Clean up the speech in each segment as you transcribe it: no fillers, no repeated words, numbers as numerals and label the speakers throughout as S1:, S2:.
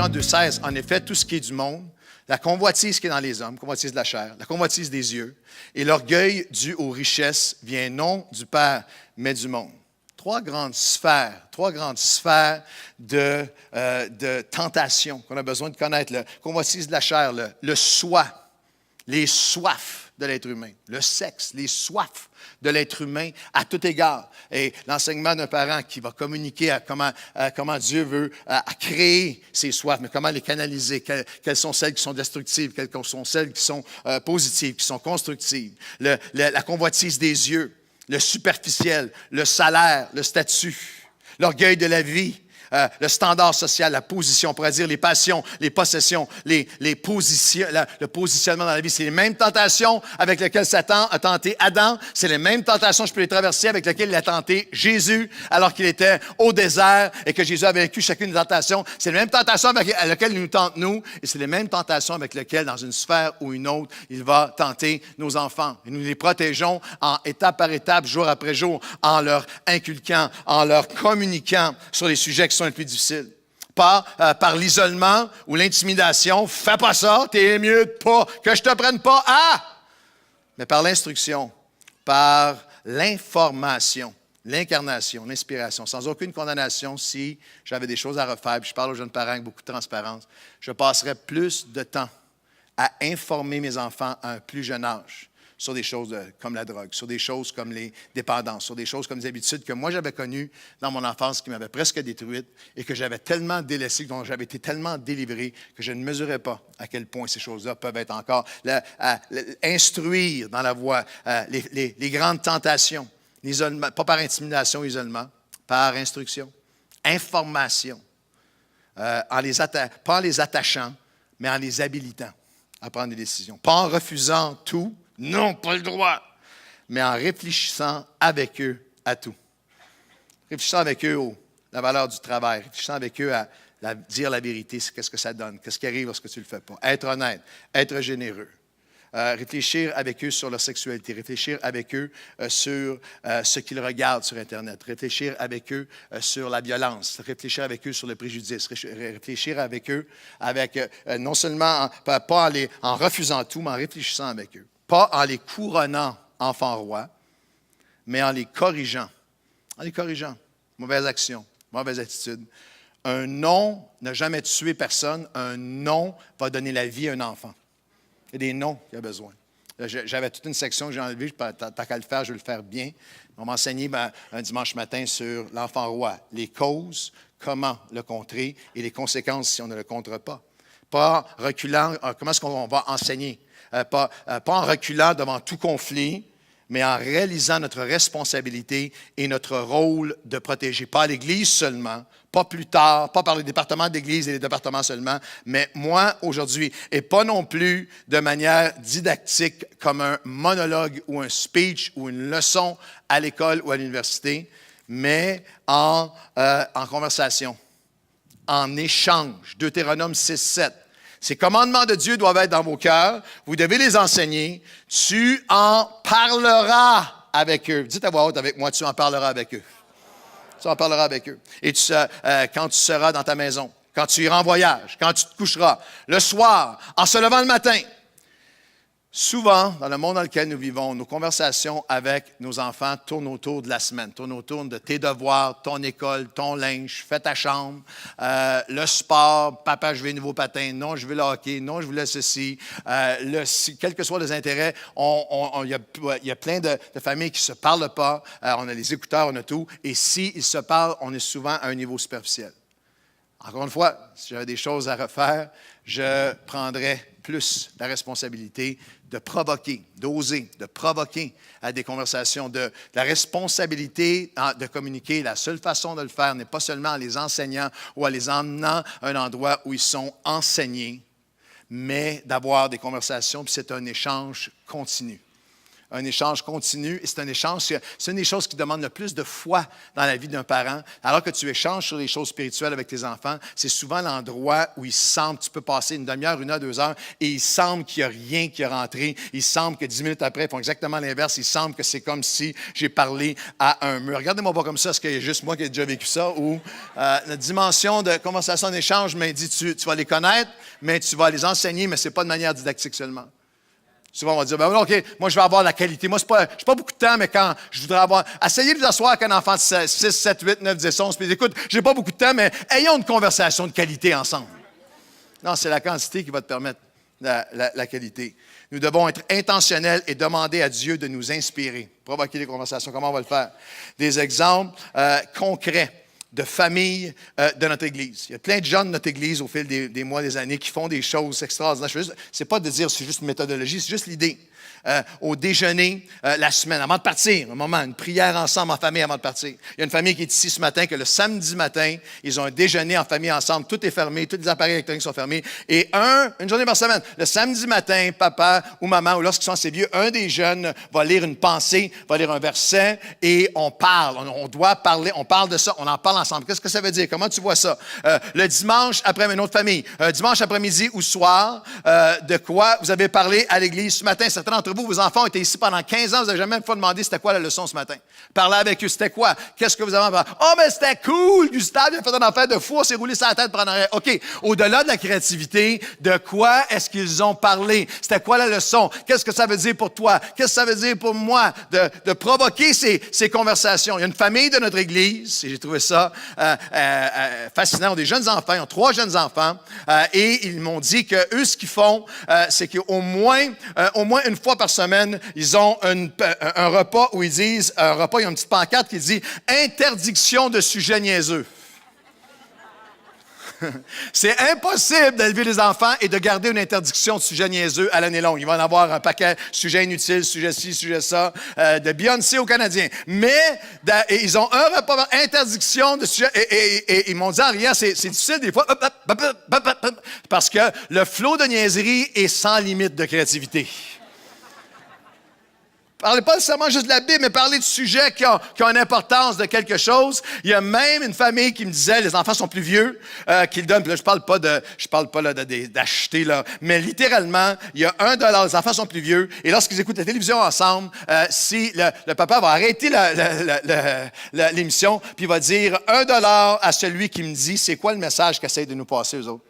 S1: Jean 2,16, en effet, tout ce qui est du monde, la convoitise qui est dans les hommes, convoitise de la chair, la convoitise des yeux, et l'orgueil dû aux richesses vient non du Père, mais du monde. Trois grandes sphères de tentation qu'on a besoin de connaître. La convoitise de la chair, le soi, les soifs de l'être humain, le sexe, les soifs de l'être humain à tout égard. Et l'enseignement d'un parent qui va communiquer à comment Dieu veut à créer ces soifs, mais comment les canaliser, quelles sont celles qui sont destructives, quelles sont celles qui sont positives, qui sont constructives. La convoitise des yeux, le superficiel, le salaire, le statut, l'orgueil de la vie, le standard social, la position, on pourrait dire les passions, les possessions, le positionnement dans la vie. C'est les mêmes tentations avec lesquelles Satan a tenté Adam. C'est les mêmes tentations, je peux les traverser, avec lesquelles il a tenté Jésus alors qu'il était au désert et que Jésus a vaincu chacune des tentations. C'est les mêmes tentations avec lesquelles il nous tente nous et c'est les mêmes tentations avec lesquelles, dans une sphère ou une autre, il va tenter nos enfants. Et nous les protégeons étape par étape, jour après jour, en leur inculquant, en leur communiquant sur les sujets qui sont les plus difficiles. Pas par l'isolement ou l'intimidation. Fais pas ça, t'es mieux de pas, que je te prenne pas mais par l'instruction, par l'information, l'incarnation, l'inspiration, sans aucune condamnation. Si j'avais des choses à refaire, puis je parle aux jeunes parents avec beaucoup de transparence, je passerais plus de temps à informer mes enfants à un plus jeune âge sur des choses comme la drogue, sur des choses comme les dépendances, sur des choses comme les habitudes que moi j'avais connues dans mon enfance, qui m'avaient presque détruite et que j'avais tellement délaissées, dont j'avais été tellement délivré que je ne mesurais pas à quel point ces choses-là peuvent être encore instruire dans la voie les grandes tentations, l'isolement, pas par intimidation ou isolement, par instruction, information, pas en les attachant, mais en les habilitant à prendre des décisions, pas en refusant tout. Non, pas le droit, mais en réfléchissant avec eux à tout. Réfléchissant avec eux à la valeur du travail, réfléchissant avec eux à dire la vérité, qu'est-ce que ça donne, qu'est-ce qui arrive lorsque tu ne le fais pas. Être honnête, être généreux. Réfléchir avec eux sur leur sexualité, réfléchir avec eux sur ce qu'ils regardent sur Internet, réfléchir avec eux sur la violence, réfléchir avec eux sur le préjudice, réfléchir avec eux non seulement pas en refusant tout, mais en réfléchissant avec eux. Pas en les couronnant enfants rois, mais en les corrigeant. En les corrigeant. Mauvaise action, mauvaise attitude. Un non n'a jamais tué personne. Un non va donner la vie à un enfant. Il y a des noms qu'il a besoin. J'avais toute une section que j'ai enlevée. Tant qu'à le faire, je vais le faire bien. On m'a enseigné un dimanche matin sur l'enfant roi. Les causes, comment le contrer et les conséquences si on ne le contre pas. Pas reculant, comment est-ce qu'on va enseigner? Pas en reculant devant tout conflit, mais en réalisant notre responsabilité et notre rôle de protéger. Pas à l'Église seulement, pas plus tard, pas par les départements d'Église et les départements seulement, mais moi aujourd'hui. Et pas non plus de manière didactique comme un monologue ou un speech ou une leçon à l'école ou à l'université, mais en conversation, en échange. Deutéronome 6:7. Ces commandements de Dieu doivent être dans vos cœurs. Vous devez les enseigner. Tu en parleras avec eux. Dites à voix haute avec moi, tu en parleras avec eux. Tu en parleras avec eux. Et quand tu seras dans ta maison, quand tu iras en voyage, quand tu te coucheras, le soir, en se levant le matin. Souvent, dans le monde dans lequel nous vivons, nos conversations avec nos enfants tournent autour de la semaine, tournent autour de tes devoirs, ton école, ton linge, fais ta chambre, le sport, papa, je veux un nouveau patin, non, je veux le hockey, non, je voulais ceci. Quels que soient les intérêts, il y a plein de familles qui ne se parlent pas, on a les écouteurs, on a tout, et s'ils se parlent, on est souvent à un niveau superficiel. Encore une fois, si j'avais des choses à refaire, je prendrais plus la responsabilité de provoquer, d'oser, de provoquer à des conversations, de la responsabilité de communiquer. La seule façon de le faire n'est pas seulement en les enseignant ou en les emmenant à un endroit où ils sont enseignés, mais d'avoir des conversations, puis c'est un échange continu. un échange continu. Et c'est un échange, c'est une des choses qui demande le plus de foi dans la vie d'un parent. Alors que tu échanges sur les choses spirituelles avec tes enfants, c'est souvent l'endroit où il semble, tu peux passer une demi-heure, 1 heure, 2 heures, et il semble qu'il n'y a rien qui est rentré. Il semble que 10 minutes après, ils font exactement l'inverse. Il semble que c'est comme si j'ai parlé à un mur. Regardez-moi pas comme ça, est-ce qu'il y a juste moi qui ai déjà vécu ça? Ou la dimension de conversation d'échange, mais dit, tu vas les connaître, mais tu vas les enseigner, mais ce n'est pas de manière didactique seulement. Souvent, on va dire, ben, OK, moi, je vais avoir la qualité. Moi, je n'ai pas beaucoup de temps, mais quand je voudrais avoir... Essayez de vous asseoir avec un enfant de 6, 7, 8, 9, 10, 11, puis écoute, je n'ai pas beaucoup de temps, mais ayons une conversation de qualité ensemble. Non, c'est la quantité qui va te permettre la qualité. Nous devons être intentionnels et demander à Dieu de nous inspirer, provoquer des conversations. Comment on va le faire? Des exemples concrets de famille de notre Église. Il y a plein de gens de notre Église au fil des mois, des années qui font des choses extraordinaires. Ce n'est pas de dire que c'est juste une méthodologie, c'est juste l'idée. Au déjeuner, la semaine, avant de partir, un moment, une prière ensemble en famille avant de partir. Il y a une famille qui est ici ce matin, que le samedi matin, ils ont un déjeuner en famille ensemble, tout est fermé, tous les appareils électroniques sont fermés. Et une journée par semaine, le samedi matin, papa ou maman, ou lorsqu'ils sont assez vieux, un des jeunes va lire une pensée, va lire un verset, et on parle. On doit parler, on parle de ça, on en parle ensemble. Qu'est-ce que ça veut dire? Comment tu vois ça? Le dimanche après une autre famille, dimanche après-midi ou soir, de quoi vous avez parlé à l'église ce matin? Certains d'entre vous, vos enfants ont été ici pendant 15 ans, vous n'avez jamais une fois demandé c'était quoi la leçon ce matin. Parlez avec eux, c'était quoi? Qu'est-ce que vous avez entendu? Oh, mais c'était cool! Gustave, il a fait un affaire de fou, on s'est roulé sur la tête par en arrière. OK, au-delà de la créativité, de quoi est-ce qu'ils ont parlé? C'était quoi la leçon? Qu'est-ce que ça veut dire pour toi? Qu'est-ce que ça veut dire pour moi? De provoquer ces conversations. Il y a une famille de notre église, et j'ai trouvé ça fascinant. Des jeunes enfants, ils ont 3 jeunes enfants, et ils m'ont dit que eux, ce qu'ils font, c'est qu'au moins une fois par semaine, ils ont un repas où ils disent, ils ont une petite pancarte qui dit « Interdiction de sujets niaiseux ». C'est impossible d'élever les enfants et de garder une interdiction de sujets niaiseux à l'année longue. Il va en avoir un paquet, sujet inutile, sujet ci, sujet ça, de Beyoncé aux Canadiens. Mais ils ont un repas, interdiction de sujets, et ils m'ont dit en riant, c'est difficile des fois, parce que le flot de niaiserie est sans limite de créativité. Parlez pas nécessairement juste de la Bible, mais parlez de sujets qui ont une importance de quelque chose. Il y a même une famille qui me disait, les enfants sont plus vieux, qu'ils donnent, puis là, je parle pas d'acheter, là, mais littéralement, il y a $1, les enfants sont plus vieux, et lorsqu'ils écoutent la télévision ensemble, si le papa va arrêter l'émission, puis il va dire $1 à celui qui me dit, c'est quoi le message qu'essayent de nous passer eux autres?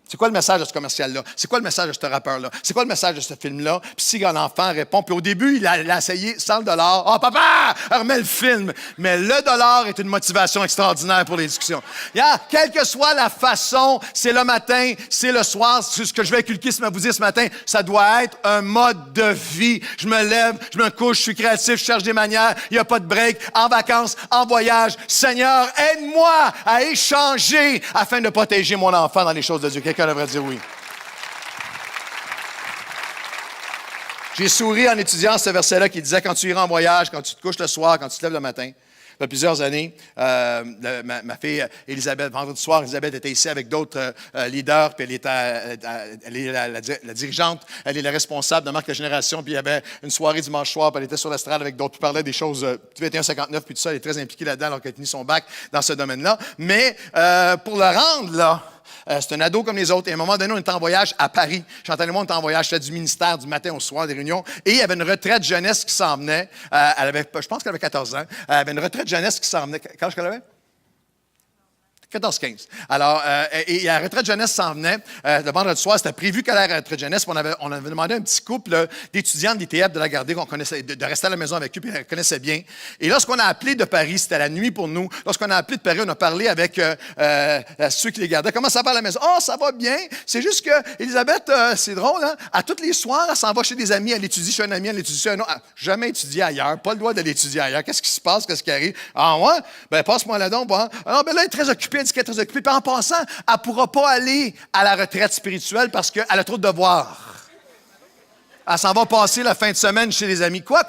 S1: C'est quoi le message de ce commercial-là? C'est quoi le message de ce rappeur-là? C'est quoi le message de ce film-là? Puis si un enfant répond, puis au début, il a essayé $100. « Oh, papa! Remets le film! » Mais le dollar est une motivation extraordinaire pour les discussions. Quelle que soit la façon, c'est le matin, c'est le soir, c'est ce que je vais inculquer, vous dire ce matin, ça doit être un mode de vie. Je me lève, je me couche, je suis créatif, je cherche des manières, il n'y a pas de break, en vacances, en voyage. Seigneur, aide-moi à échanger afin de protéger mon enfant dans les choses de Dieu. Quelqu'un devrait dire oui. J'ai souri en étudiant ce verset-là qui disait, quand tu iras en voyage, quand tu te couches le soir, quand tu te lèves le matin, il y a plusieurs années, ma fille Elisabeth, vendredi soir, Elisabeth était ici avec d'autres leaders, puis elle est la dirigeante, elle est la responsable de Marque de Génération, puis il y avait une soirée dimanche soir, puis elle était sur l'estrade avec d'autres, puis parlait des choses, 2159, puis tout ça, elle est très impliquée là-dedans, alors qu'elle a fini son bac dans ce domaine-là. Mais pour le rendre, là, c'est un ado comme les autres. Et à un moment donné, on était en voyage à Paris. Chantal et moi, on était en voyage, c'était du ministère du matin au soir, des réunions. Et il y avait une retraite jeunesse qui s'en venait. Je pense qu'elle avait 14 ans. Elle avait une retraite jeunesse qui s'en venait. Quand est-ce qu'elle avait? 14-15. Alors, et la retraite jeunesse s'en venait. Le vendredi soir, c'était prévu qu'elle ait la retraite jeunesse. On avait demandé à un petit couple d'étudiants de l'ITF de la garder, qu'on connaissait, de rester à la maison avec eux, puis elle connaissait bien. Et lorsqu'on a appelé de Paris, c'était la nuit pour nous. Lorsqu'on a appelé de Paris, on a parlé avec ceux qui les gardaient. Comment ça va à la maison? Oh, ça va bien. C'est juste que Elisabeth, c'est drôle, hein? À tous les soirs, elle s'en va chez des amis, elle étudie chez un ami, elle étudie chez un autre. Jamais étudié ailleurs, pas le droit d'aller étudier ailleurs. Qu'est-ce qui se passe? Qu'est-ce qui arrive? Ah, ouais? Ben, passe-moi là donc. Bon. Alors, ben là, elle est très occupée. Elle dit qu'elle est très occupée. Puis en passant, elle ne pourra pas aller à la retraite spirituelle parce qu'elle a trop de devoirs. Elle s'en va passer la fin de semaine chez les amis. Quoi?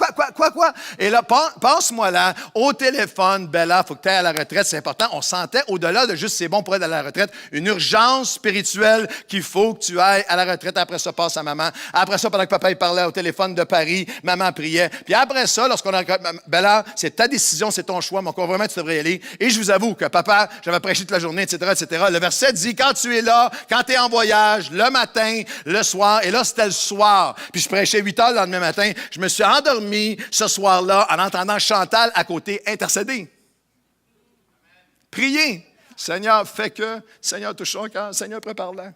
S1: Et là, passe-moi là, au téléphone, Bella, il faut que tu ailles à la retraite, c'est important. On sentait, au-delà de juste c'est bon pour être à la retraite, une urgence spirituelle qu'il faut que tu ailles à la retraite. Après ça, passe à maman. Après ça, pendant que papa il parlait au téléphone de Paris, maman priait. Puis après ça, lorsqu'on a... Bella, c'est ta décision, c'est ton choix, mais encore vraiment, tu devrais y aller. Et je vous avoue que papa, j'avais prêché toute la journée, etc. Le verset dit, quand tu es là, quand tu es en voyage, le matin, le soir, et là, c'était le soir. Puis je prêchais 8 heures le lendemain matin. Je me suis endormi ce soir-là en entendant Chantal à côté intercéder. Prier. Seigneur, fais que. Seigneur, touche son cœur. Seigneur, prépare-la.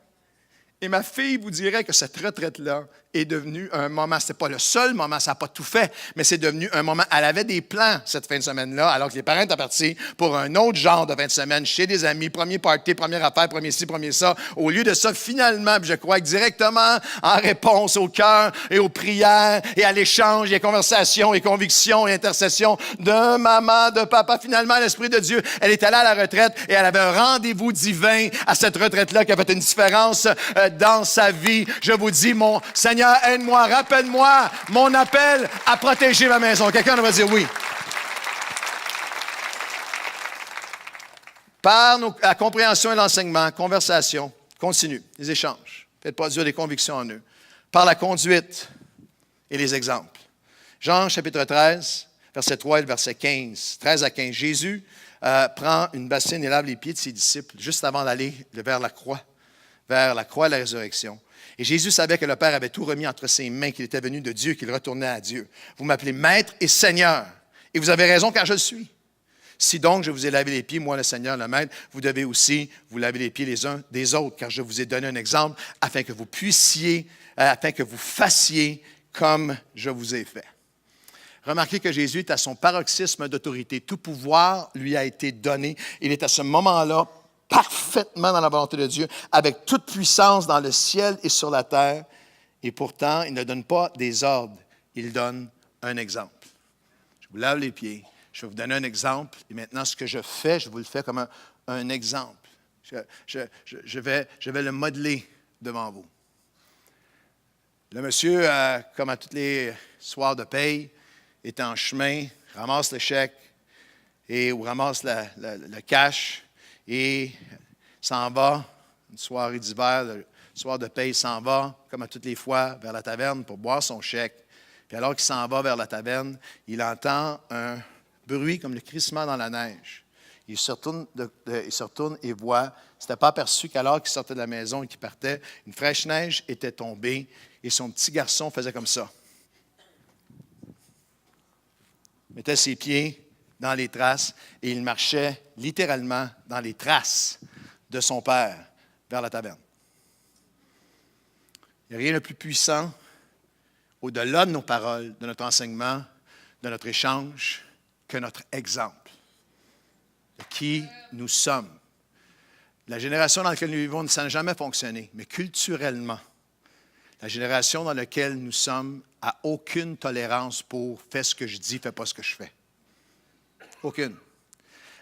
S1: Et ma fille vous dirait que cette retraite-là est devenue un moment, ce n'est pas le seul moment, ça n'a pas tout fait, mais c'est devenu un moment. Elle avait des plans cette fin de semaine-là, alors que les parents étaient partis pour un autre genre de fin de semaine, chez des amis, premier party, première affaire, premier ci, premier ça. Au lieu de ça, finalement, je crois que directement en réponse au cœur et aux prières et à l'échange, et conversations et convictions et intercessions de maman, de papa, finalement, l'Esprit de Dieu, elle est allée à la retraite et elle avait un rendez-vous divin à cette retraite-là qui a fait une différence dans sa vie. Je vous dis, mon Seigneur, aide-moi, rappelle-moi mon appel à protéger ma maison. Quelqu'un va dire oui. Par la compréhension et l'enseignement, conversation, continue, les échanges. Faites produire des convictions en eux. Par la conduite et les exemples. Jean, chapitre 13, verset 3 et verset 15. 13 à 15. Jésus prend une bassine et lave les pieds de ses disciples juste avant d'aller vers la croix et la résurrection. Et Jésus savait que le Père avait tout remis entre ses mains, qu'il était venu de Dieu, qu'il retournait à Dieu. Vous m'appelez Maître et Seigneur, et vous avez raison car je le suis. Si donc je vous ai lavé les pieds, moi le Seigneur, le Maître, vous devez aussi vous laver les pieds les uns des autres, car je vous ai donné un exemple afin que vous fassiez comme je vous ai fait. Remarquez que Jésus est à son paroxysme d'autorité. Tout pouvoir lui a été donné. Il est à ce moment-là parfaitement dans la volonté de Dieu, avec toute puissance dans le ciel et sur la terre. Et pourtant, il ne donne pas des ordres, il donne un exemple. Je vous lave les pieds, je vais vous donner un exemple. Et maintenant, ce que je fais, je vous le fais comme un exemple. Je vais le modeler devant vous. Le monsieur, comme à tous les soirs de paye, est en chemin, ramasse le chèque ou ramasse le cash et s'en va, une soirée d'hiver, le soir de paye, s'en va, comme à toutes les fois, vers la taverne pour boire son chèque. Puis alors qu'il s'en va vers la taverne, il entend un bruit comme le crissement dans la neige. Il se retourne et voit, il ne s'était pas aperçu qu'alors qu'il sortait de la maison et qu'il partait, une fraîche neige était tombée et son petit garçon faisait comme ça. Il mettait ses pieds dans les traces et il marchait littéralement dans les traces de son père vers la taverne. Il n'y a rien de plus puissant au-delà de nos paroles, de notre enseignement, de notre échange, que notre exemple de qui nous sommes. La génération dans laquelle nous vivons, ça n'a jamais fonctionné, mais culturellement, la génération dans laquelle nous sommes n'a aucune tolérance pour « fais ce que je dis, fais pas ce que je fais ». Aucune.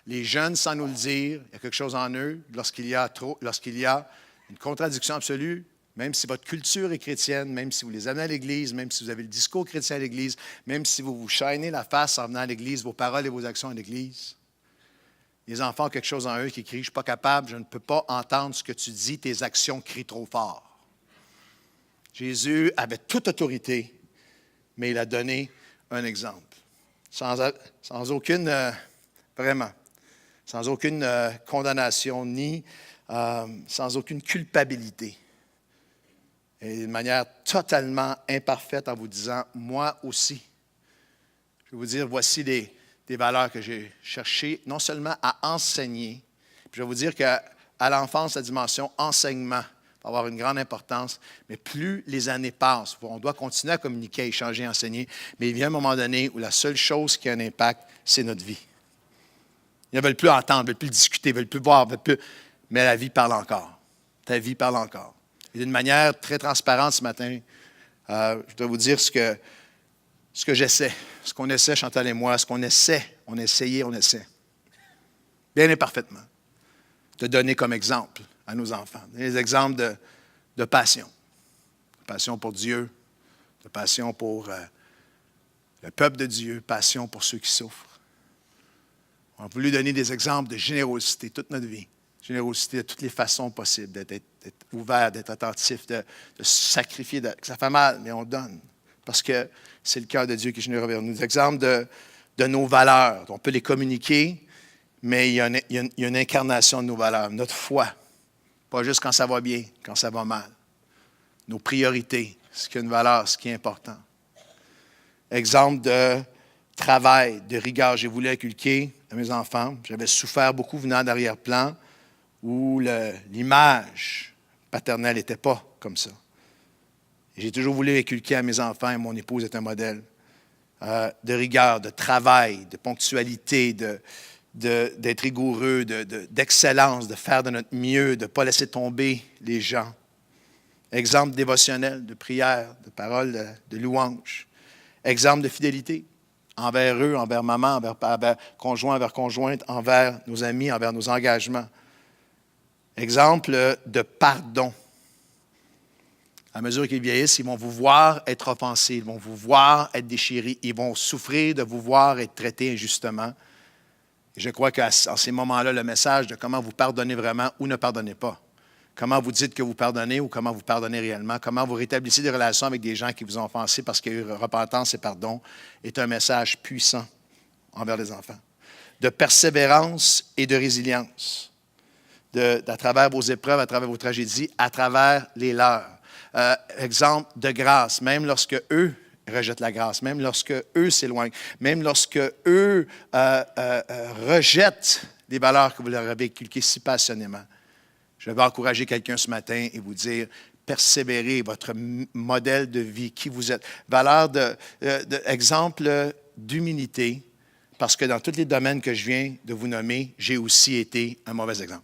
S1: Les jeunes, sans nous le dire, il y a quelque chose en eux, lorsqu'il y a une contradiction absolue, même si votre culture est chrétienne, même si vous les amenez à l'Église, même si vous avez le discours chrétien à l'Église, même si vous vous chaînez la face en venant à l'Église, vos paroles et vos actions à l'Église, les enfants ont quelque chose en eux qui crie « Je ne suis pas capable, je ne peux pas entendre ce que tu dis, tes actions crient trop fort. » Jésus avait toute autorité, mais il a donné un exemple. Sans aucune, vraiment, sans aucune condamnation, ni sans aucune culpabilité. Et de manière totalement imparfaite en vous disant, moi aussi, je vais vous dire, voici des valeurs que j'ai cherché non seulement à enseigner, puis je vais vous dire qu'à l'enfance, la dimension enseignement va avoir une grande importance, mais plus les années passent, on doit continuer à communiquer, à échanger, à enseigner, mais il vient un moment donné où la seule chose qui a un impact, c'est notre vie. Ils ne veulent plus entendre, ils ne veulent plus discuter, ils ne veulent plus voir, mais la vie parle encore. Ta vie parle encore. Et d'une manière très transparente ce matin, je dois vous dire ce que j'essaie, ce qu'on essaie, Chantal et moi, ce qu'on essaie, on essaie, bien et parfaitement, de donner comme exemple à nos enfants. Des exemples de passion. De passion pour Dieu, de passion pour le peuple de Dieu, passion pour ceux qui souffrent. On a voulu donner des exemples de générosité toute notre vie. Générosité de toutes les façons possibles, d'être ouvert, d'être attentif, de sacrifier. Ça fait mal, mais on donne. Parce que c'est le cœur de Dieu qui est généreux vers nous. Des exemples de nos valeurs. On peut les communiquer, mais il y a une incarnation de nos valeurs. Notre foi. Pas juste quand ça va bien, quand ça va mal. Nos priorités, ce qui a une valeur, ce qui est important. Exemple de travail, de rigueur. J'ai voulu inculquer à mes enfants. J'avais souffert beaucoup venant d'arrière-plan où l'image paternelle n'était pas comme ça. Et j'ai toujours voulu inculquer à mes enfants, et mon épouse est un modèle, de rigueur, de travail, de ponctualité, d'être rigoureux, d'excellence, de faire de notre mieux, de ne pas laisser tomber les gens. Exemple dévotionnel, de prière, de parole, de louange. Exemple de fidélité envers eux, envers maman, envers conjoint, envers conjointe, envers nos amis, envers nos engagements. Exemple de pardon. À mesure qu'ils vieillissent, ils vont vous voir être offensés, ils vont vous voir être déchirés, ils vont souffrir de vous voir être traités injustement. Et je crois qu'en ces moments-là, le message de comment vous pardonnez vraiment ou ne pardonnez pas, comment vous dites que vous pardonnez ou comment vous pardonnez réellement, comment vous rétablissez des relations avec des gens qui vous ont offensés parce qu'il y a eu repentance et pardon, est un message puissant envers les enfants. De persévérance et de résilience. À travers vos épreuves, à travers vos tragédies, à travers les leurs. Exemple de grâce, même lorsque eux rejettent la grâce, même lorsque eux s'éloignent, même lorsque eux rejettent les valeurs que vous leur avez inculquées si passionnément. Je vais encourager quelqu'un ce matin et vous dire, persévérez votre modèle de vie, qui vous êtes. Valeur exemple d'humilité, parce que dans tous les domaines que je viens de vous nommer, j'ai aussi été un mauvais exemple.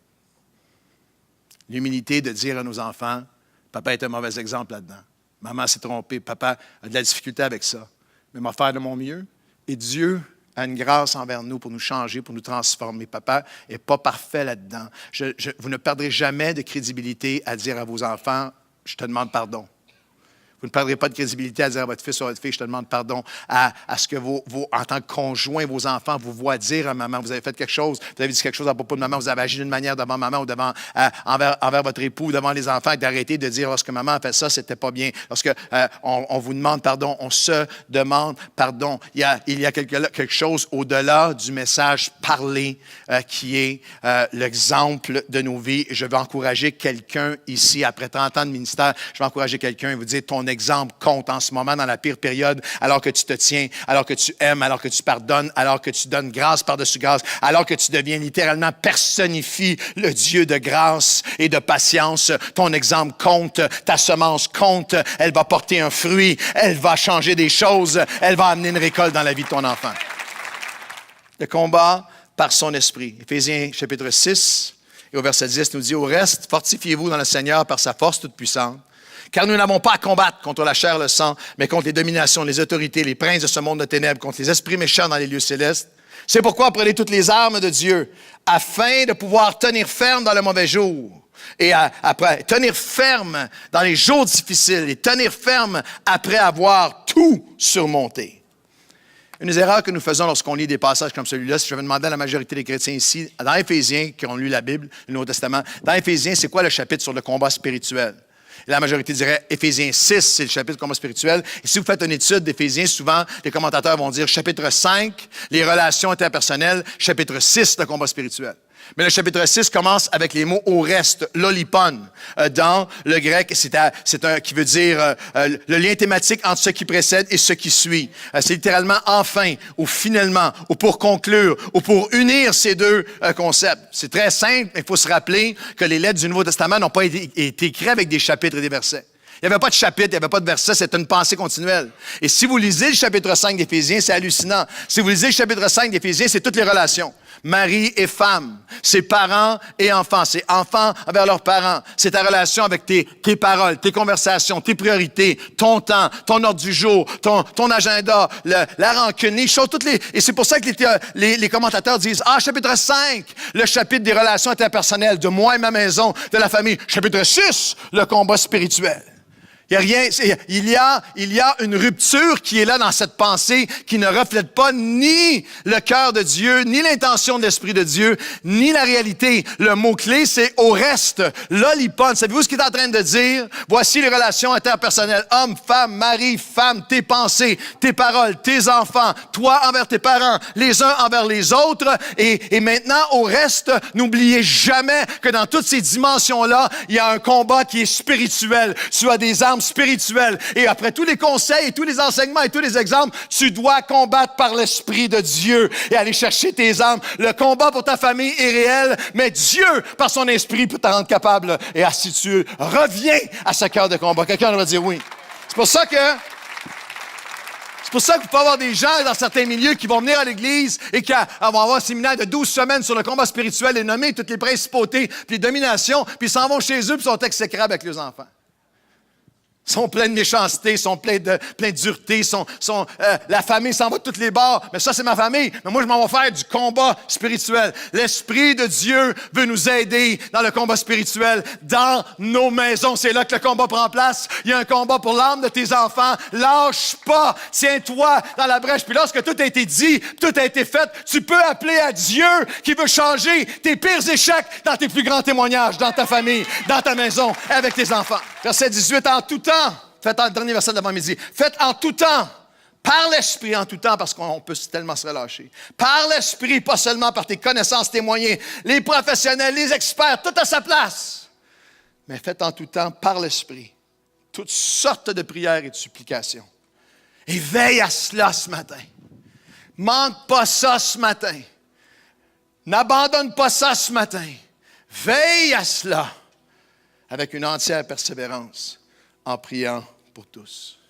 S1: L'humilité de dire à nos enfants, papa est un mauvais exemple là-dedans. Maman s'est trompée, papa a de la difficulté avec ça. Mais je vais faire de mon mieux. Et Dieu a une grâce envers nous pour nous changer, pour nous transformer. Papa n'est pas parfait là-dedans. Vous ne perdrez jamais de crédibilité à dire à vos enfants, je te demande pardon. Vous ne perdrez pas de crédibilité à dire à votre fils ou à votre fille, je te demande pardon, à ce que en tant que conjoint, vos enfants vous voient dire à maman, vous avez fait quelque chose, vous avez dit quelque chose à propos de maman, vous avez agi d'une manière devant maman ou envers votre époux, devant les enfants, et d'arrêter de dire, lorsque maman a fait ça, c'était pas bien. Lorsque on vous demande pardon, on se demande pardon. Il y a quelque chose au-delà du message parlé qui est l'exemple de nos vies. Je vais encourager quelqu'un ici, après 30 ans de ministère, je vais encourager quelqu'un et vous dire, ton exemple compte en ce moment dans la pire période, alors que tu te tiens, alors que tu aimes, alors que tu pardonnes, alors que tu donnes grâce par-dessus grâce, alors que tu deviens littéralement personnifie le Dieu de grâce et de patience. Ton exemple compte, ta semence compte, elle va porter un fruit, elle va changer des choses, elle va amener une récolte dans la vie de ton enfant. Le combat par son esprit. Éphésiens chapitre 6 et au verset 10 nous dit, au reste, fortifiez-vous dans le Seigneur par sa force toute puissante. Car nous n'avons pas à combattre contre la chair et le sang, mais contre les dominations, les autorités, les princes de ce monde de ténèbres, contre les esprits méchants dans les lieux célestes. C'est pourquoi prenez toutes les armes de Dieu, afin de pouvoir tenir ferme dans le mauvais jour. Et après, tenir ferme dans les jours difficiles, et tenir ferme après avoir tout surmonté. Une des erreurs que nous faisons lorsqu'on lit des passages comme celui-là, si je vais demander à la majorité des chrétiens ici, dans Éphésiens, qui ont lu la Bible, le Nouveau Testament, dans Éphésiens, c'est quoi le chapitre sur le combat spirituel? Et la majorité dirait Éphésiens 6, c'est le chapitre combat spirituel. Et si vous faites une étude d'Éphésiens, souvent, les commentateurs vont dire chapitre 5, les relations interpersonnelles, chapitre 6, le combat spirituel. Mais le chapitre 6 commence avec les mots « au reste », « lolipon ». Dans le grec, c'est qui veut dire le lien thématique entre ce qui précède et ce qui suit. C'est littéralement « enfin » ou « finalement » ou « pour conclure » ou « pour unir ces deux concepts. C'est très simple, mais il faut se rappeler que les lettres du Nouveau Testament n'ont pas été écrites avec des chapitres et des versets. Il n'y avait pas de chapitre, il n'y avait pas de verset, c'était une pensée continuelle. Et si vous lisez le chapitre 5 d'Éphésiens, c'est hallucinant. Si vous lisez le chapitre 5 d'Éphésiens, c'est toutes les relations. Mari et femme, c'est parents et enfants, c'est enfants envers leurs parents. C'est ta relation avec tes paroles, tes conversations, tes priorités, ton temps, ton ordre du jour, ton agenda, la rancune, les choses, et c'est pour ça que les commentateurs disent, chapitre 5, le chapitre des relations interpersonnelles, de moi et ma maison, de la famille. Chapitre 6, le combat spirituel. Il y a une rupture qui est là dans cette pensée qui ne reflète pas ni le cœur de Dieu, ni l'intention de l'Esprit de Dieu, ni la réalité. Le mot-clé, c'est au reste. L'olipone. Savez-vous ce qu'il est en train de dire? Voici les relations interpersonnelles. Homme, femme, mari, femme, tes pensées, tes paroles, tes enfants, toi envers tes parents, les uns envers les autres. Et maintenant, au reste, n'oubliez jamais que dans toutes ces dimensions-là, il y a un combat qui est spirituel. Tu as des armes spirituelles. Et après tous les conseils et tous les enseignements et tous les exemples, tu dois combattre par l'Esprit de Dieu et aller chercher tes armes. Le combat pour ta famille est réel, mais Dieu, par son Esprit, peut te rendre capable. Et si tu reviens à ce cœur de combat, quelqu'un va dire oui. C'est pour ça que vous pouvez avoir des gens dans certains milieux qui vont venir à l'église et qui vont avoir un séminaire de 12 semaines sur le combat spirituel et nommer toutes les principautés, puis les dominations, puis ils s'en vont chez eux puis sont exécrables avec leurs enfants. Ils sont pleins de méchanceté, ils sont pleins de dureté, la famille s'en va de toutes les bords. Mais ça, c'est ma famille. Mais moi, je m'en vais faire du combat spirituel. L'Esprit de Dieu veut nous aider dans le combat spirituel, dans nos maisons. C'est là que le combat prend place. Il y a un combat pour l'âme de tes enfants. Lâche pas. Tiens-toi dans la brèche. Puis lorsque tout a été dit, tout a été fait, tu peux appeler à Dieu qui veut changer tes pires échecs dans tes plus grands témoignages, dans ta famille, dans ta maison, avec tes enfants. Verset 18, en tout temps. Faites en dernier verset de l'avant-midi. Faites en tout temps, par l'Esprit en tout temps, parce qu'on peut tellement se relâcher. Par l'Esprit, pas seulement par tes connaissances, tes moyens, les professionnels, les experts, tout à sa place. Mais faites en tout temps, par l'Esprit, toutes sortes de prières et de supplications. Et veille à cela ce matin. Manque pas ça ce matin. N'abandonne pas ça ce matin. Veille à cela avec une entière persévérance, en priant pour tous.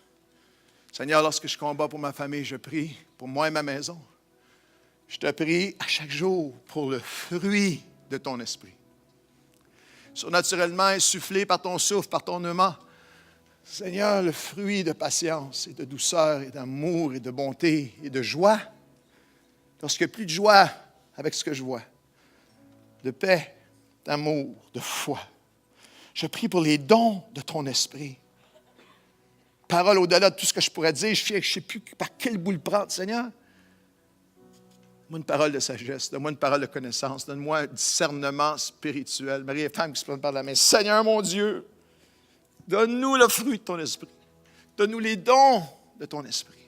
S1: Seigneur, lorsque je combats pour ma famille, je prie pour moi et ma maison. Je te prie à chaque jour pour le fruit de ton esprit. Surnaturellement insufflé par ton souffle, par ton aimant. Seigneur, le fruit de patience et de douceur et d'amour et de bonté et de joie. Lorsqu'il n'y a plus de joie avec ce que je vois, de paix, d'amour, de foi. Je prie pour les dons de ton esprit. Parole au-delà de tout ce que je pourrais dire, je ne sais plus par quel bout le prendre, Seigneur. Donne-moi une parole de sagesse, donne-moi une parole de connaissance, donne-moi un discernement spirituel. Marie et femme qui se prennent par la main. Seigneur mon Dieu, donne-nous le fruit de ton esprit. Donne-nous les dons de ton esprit.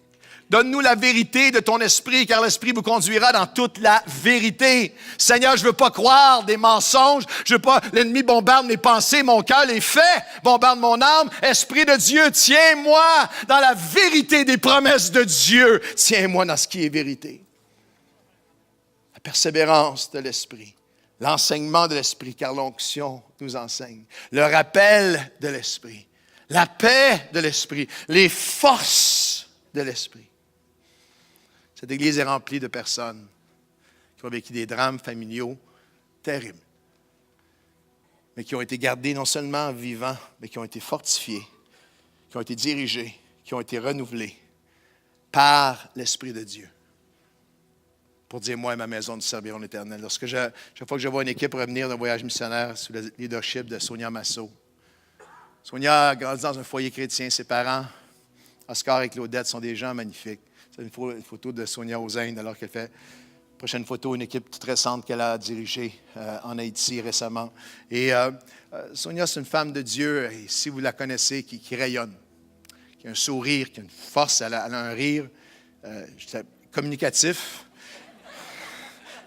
S1: Donne-nous la vérité de ton esprit, car l'esprit vous conduira dans toute la vérité. Seigneur, je ne veux pas croire des mensonges. Je veux pas, l'ennemi bombarde mes pensées, mon cœur, les faits bombardent mon âme. Esprit de Dieu, tiens-moi dans la vérité des promesses de Dieu. Tiens-moi dans ce qui est vérité. La persévérance de l'esprit. L'enseignement de l'esprit, car l'onction nous enseigne. Le rappel de l'esprit. La paix de l'esprit. Les forces de l'esprit. Cette Église est remplie de personnes qui ont vécu des drames familiaux terribles, mais qui ont été gardées non seulement vivants, mais qui ont été fortifiés, qui ont été dirigés, qui ont été renouvelés par l'Esprit de Dieu. Pour dire, moi et ma maison, nous servirons l'Éternel. Chaque fois que je vois une équipe revenir d'un voyage missionnaire sous le leadership de Sonia Massot, Sonia a grandi dans un foyer chrétien, ses parents, Oscar et Claudette, sont des gens magnifiques. C'est une photo de Sonia aux Indes, alors qu'elle fait, prochaine photo, une équipe toute récente qu'elle a dirigée en Haïti récemment. Et Sonia, c'est une femme de Dieu, et si vous la connaissez, qui rayonne, qui a un sourire, qui a une force, elle a un rire communicatif.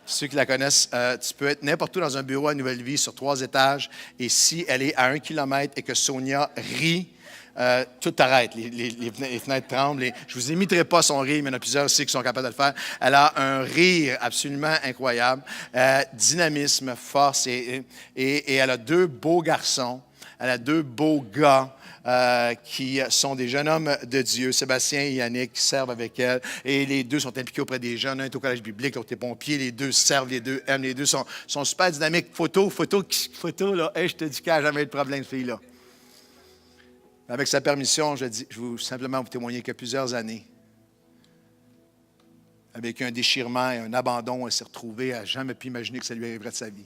S1: Ceux qui la connaissent, tu peux être n'importe où dans un bureau à Nouvelle Vie, sur 3 étages, et si elle est à 1 kilomètre et que Sonia rit, tout arrête, les fenêtres tremblent. Je ne vous imiterai pas son rire, mais il y en a plusieurs aussi qui sont capables de le faire. Elle a un rire absolument incroyable, dynamisme, force, et elle a 2 beaux garçons, elle a 2 beaux gars qui sont des jeunes hommes de Dieu, Sébastien et Yannick, qui servent avec elle. Et les 2 sont impliqués auprès des jeunes. Un est au collège biblique, l'autre est pompier. Les 2 servent, les 2 aiment, les 2 sont super dynamiques. Photo, là. Hey, je te dis qu'il n'y a jamais eu de problème, cette fille-là. Avec sa permission, je veux simplement vous témoigner que plusieurs années, avec un déchirement et un abandon, elle s'est retrouvée, elle n'a jamais pu imaginer que ça lui arriverait de sa vie.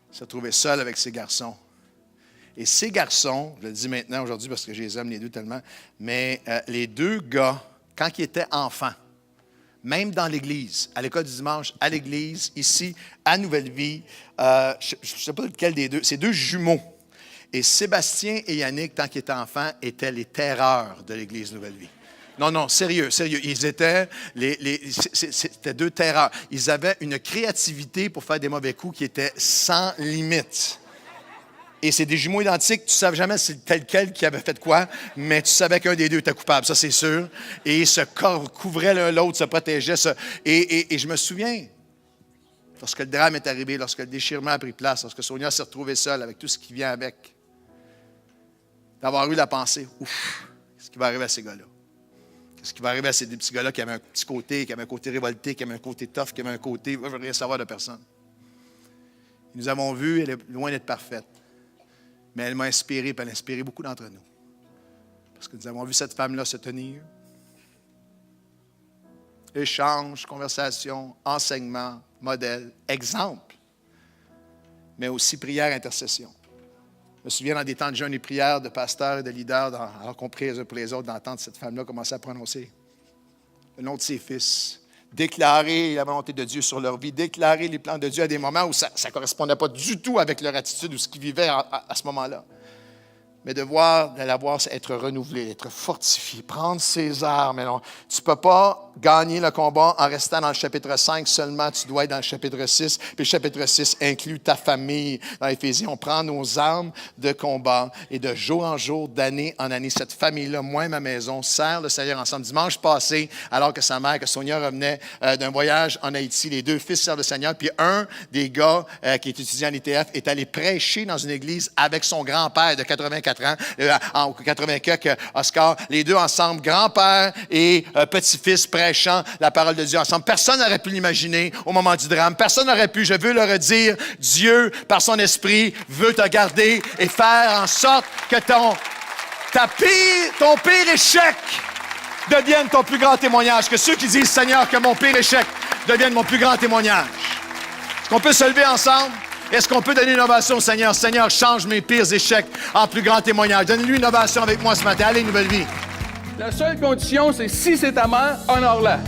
S1: Elle s'est retrouvée seule avec ses garçons. Et ces garçons, je le dis maintenant aujourd'hui parce que je les aime les deux tellement, mais les deux gars, quand ils étaient enfants, même dans l'Église, à l'école du dimanche, à l'Église, ici, à Nouvelle-Vie, je ne sais pas lequel des deux, c'est deux jumeaux. Et Sébastien et Yannick, tant qu'ils étaient enfants, étaient les terreurs de l'Église Nouvelle-Vie. Non, sérieux. Ils étaient c'était deux terreurs. Ils avaient une créativité pour faire des mauvais coups qui était sans limite. Et c'est des jumeaux identiques. Tu ne savais jamais si c'était lequel qui avait fait quoi, mais tu savais qu'un des deux était coupable, ça c'est sûr. Et ils se couvraient l'un l'autre, se protégeaient. Et je me souviens, lorsque le drame est arrivé, lorsque le déchirement a pris place, lorsque Sonia s'est retrouvée seule avec tout ce qui vient avec, d'avoir eu la pensée, ouf, qu'est-ce qui va arriver à ces gars-là? Qu'est-ce qui va arriver à ces deux petits gars-là qui avaient un petit côté, qui avaient un côté révolté, qui avaient un côté tough, qui avaient un côté, je ne veux rien savoir de personne. Nous avons vu, elle est loin d'être parfaite. Mais elle m'a inspiré, puis elle a inspiré beaucoup d'entre nous. Parce que nous avons vu cette femme-là se tenir. Échange, conversation, enseignement, modèle, exemple. Mais aussi prière, intercession. Je me souviens dans des temps de jeûne et prière, de pasteurs et de leaders, alors qu'on prie les uns pour les autres, d'entendre cette femme-là commencer à prononcer le nom de ses fils. Déclarer la volonté de Dieu sur leur vie, déclarer les plans de Dieu à des moments où ça ne correspondait pas du tout avec leur attitude ou ce qu'ils vivaient à ce moment-là. Mais de la voir être renouvelée, être fortifiée, prendre ses armes. Tu ne peux pas gagner le combat en restant dans le chapitre 5 seulement, tu dois être dans le chapitre 6. Puis le chapitre 6 inclut ta famille. Dans Éphésiens, on prend nos armes de combat et de jour en jour, d'année en année, cette famille-là, moi et ma maison, sert le Seigneur ensemble. Dimanche passé, alors que sa mère, que Sonia revenait d'un voyage en Haïti, les deux fils servent le Seigneur, puis un des gars qui est étudiant à l'ITF est allé prêcher dans une église avec son grand-père de 84 ans, en 84, Oscar, les deux ensemble, grand-père et petit-fils prêchant la parole de Dieu ensemble. Personne n'aurait pu l'imaginer au moment du drame. Personne n'aurait pu, je veux le redire, Dieu, par son esprit, veut te garder et faire en sorte que ton pire échec devienne ton plus grand témoignage. Que ceux qui disent, Seigneur, que mon pire échec devienne mon plus grand témoignage. Est-ce qu'on peut se lever ensemble? Est-ce qu'on peut donner une ovation au Seigneur? Seigneur, change mes pires échecs en plus grand témoignage. Donne-lui une ovation avec moi ce matin. Allez, Nouvelle Vie.
S2: La seule condition, c'est si c'est ta mère, honore-la.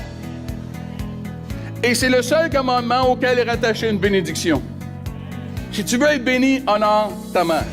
S2: Et c'est le seul commandement auquel est rattachée une bénédiction. Si tu veux être béni, honore ta mère.